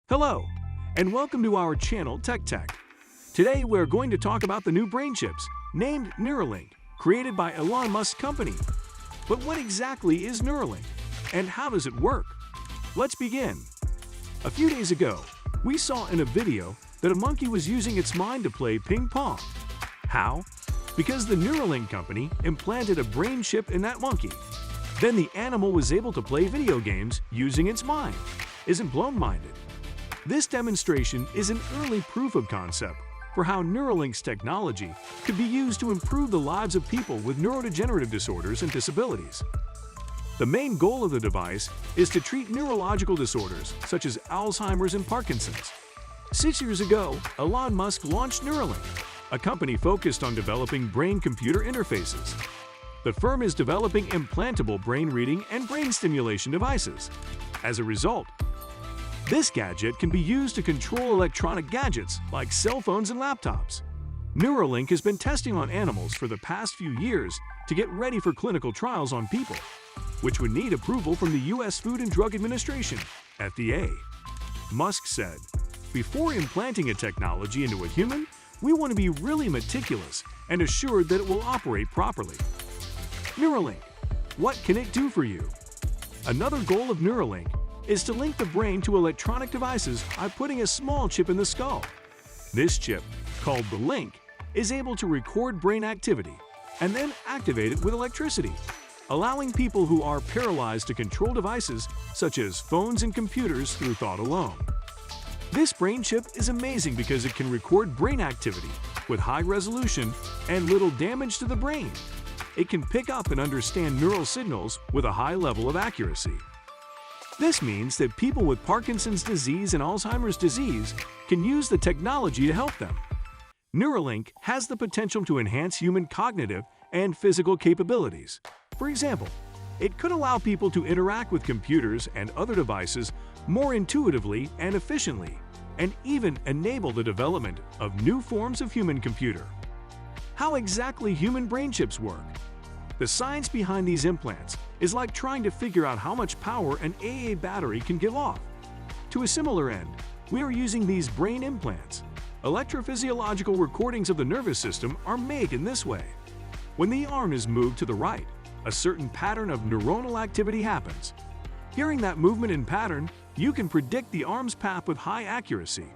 Hello, and welcome to our channel Tech Tech. Today we're going to talk about the new brain chips named Neuralink, created by Elon Musk's company. But what exactly is Neuralink, and how does it work? Let's begin. A few days ago, we saw in a video that a monkey was using its mind to play ping pong. How? Because the Neuralink company implanted a brain chip in that monkey. Then the animal was able to play video games using its mind. Isn't blown-minded? This demonstration is an early proof of concept for how Neuralink's technology could be used to improve the lives of people with neurodegenerative disorders and disabilities. The main goal of the device is to treat neurological disorders such as Alzheimer's and Parkinson's. 6 years ago, Elon Musk launched Neuralink, a company focused on developing brain-computer interfaces. The firm is developing implantable brain reading and brain stimulation devices. As a result, this gadget can be used to control electronic gadgets like cell phones and laptops. Neuralink has been testing on animals for the past few years to get ready for clinical trials on people, which would need approval from the U.S. Food and Drug Administration, FDA. Musk said, "Before implanting a technology into a human, we want to be really meticulous and assured that it will operate properly." Neuralink. What can it do for you? Another goal of Neuralink is to link the brain to electronic devices by putting a small chip in the skull. This chip, called the link, is able to record brain activity and then activate it with electricity, allowing people who are paralyzed to control devices such as phones and computers through thought alone. This brain chip is amazing because it can record brain activity with high resolution and little damage to the brain. It can pick up and understand neural signals with a high level of accuracy. This means that people with Parkinson's disease and Alzheimer's disease can use the technology to help them. Neuralink has the potential to enhance human cognitive and physical capabilities. For example, it could allow people to interact with computers and other devices more intuitively and efficiently, and even enable the development of new forms of human computer. How exactly human brain chips work? The science behind these implants is like trying to figure out how much power an AA battery can give off. To a similar end, we are using these brain implants. Electrophysiological recordings of the nervous system are made in this way. When the arm is moved to the right, a certain pattern of neuronal activity happens. Hearing that movement and pattern, you can predict the arm's path with high accuracy.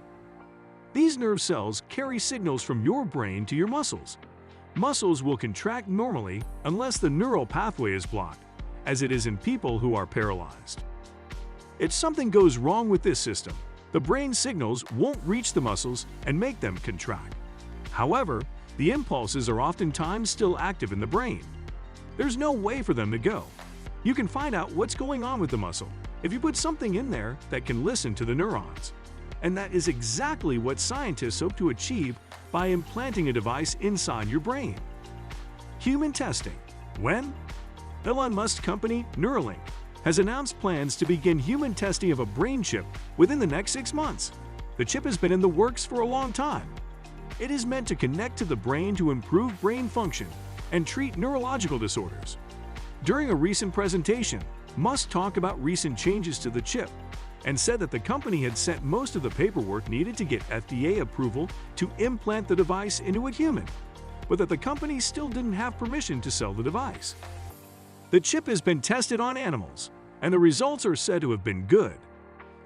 These nerve cells carry signals from your brain to your muscles. Muscles will contract normally unless the neural pathway is blocked, as it is in people who are paralyzed. If something goes wrong with this system, the brain signals won't reach the muscles and make them contract. However, the impulses are oftentimes still active in the brain. There's no way for them to go. You can find out what's going on with the muscle if you put something in there that can listen to the neurons. And that is exactly what scientists hope to achieve by implanting a device inside your brain. Human testing. When? Elon Musk's company, Neuralink, has announced plans to begin human testing of a brain chip within the next 6 months. The chip has been in the works for a long time. It is meant to connect to the brain to improve brain function and treat neurological disorders. During a recent presentation, Musk talked about recent changes to the chip and said that the company had sent most of the paperwork needed to get FDA approval to implant the device into a human, but that the company still didn't have permission to sell the device. The chip has been tested on animals, and the results are said to have been good.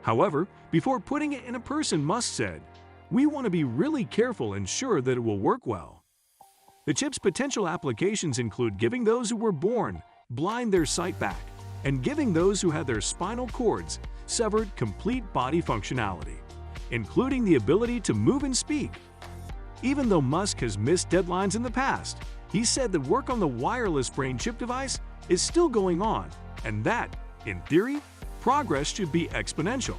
However, before putting it in a person, Musk said, "We want to be really careful and sure that it will work well." The chip's potential applications include giving those who were born blind their sight back, and giving those who had their spinal cords severed complete body functionality, including the ability to move and speak. Even though Musk has missed deadlines in the past, he said that work on the wireless brain chip device is still going on, and that, in theory, progress should be exponential.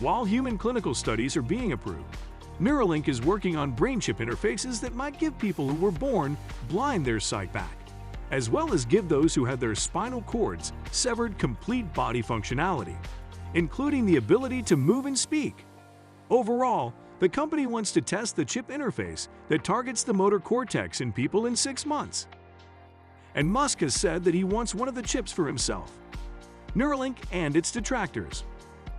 While human clinical studies are being approved, Neuralink is working on brain chip interfaces that might give people who were born blind their sight back, as well as give those who had their spinal cords severed complete body functionality, including the ability to move and speak. Overall, the company wants to test the chip interface that targets the motor cortex in people in 6 months. And Musk has said that he wants one of the chips for himself. Neuralink and its detractors.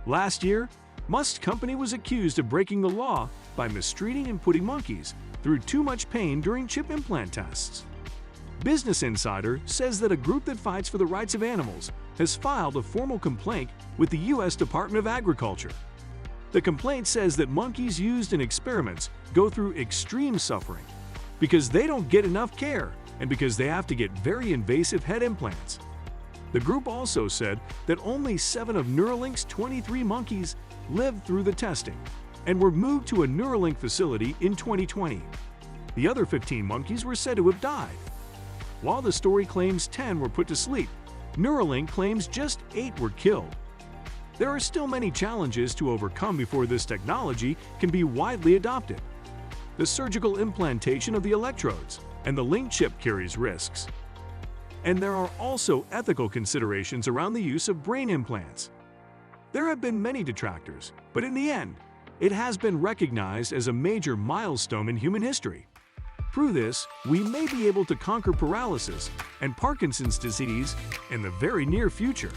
Last year, Musk's company was accused of breaking the law by mistreating and putting monkeys through too much pain during chip implant tests. Business Insider says that a group that fights for the rights of animals has filed a formal complaint with the U.S. Department of Agriculture. The complaint says that monkeys used in experiments go through extreme suffering because they don't get enough care and because they have to get very invasive head implants. The group also said that only 7 of Neuralink's 23 monkeys lived through the testing and were moved to a Neuralink facility in 2020. The other 15 monkeys were said to have died. While the story claims 10 were put to sleep, Neuralink claims just 8 were killed. There are still many challenges to overcome before this technology can be widely adopted. The surgical implantation of the electrodes and the link chip carries risks. And there are also ethical considerations around the use of brain implants. There have been many detractors, but in the end, it has been recognized as a major milestone in human history. Through this, we may be able to conquer paralysis and Parkinson's disease in the very near future.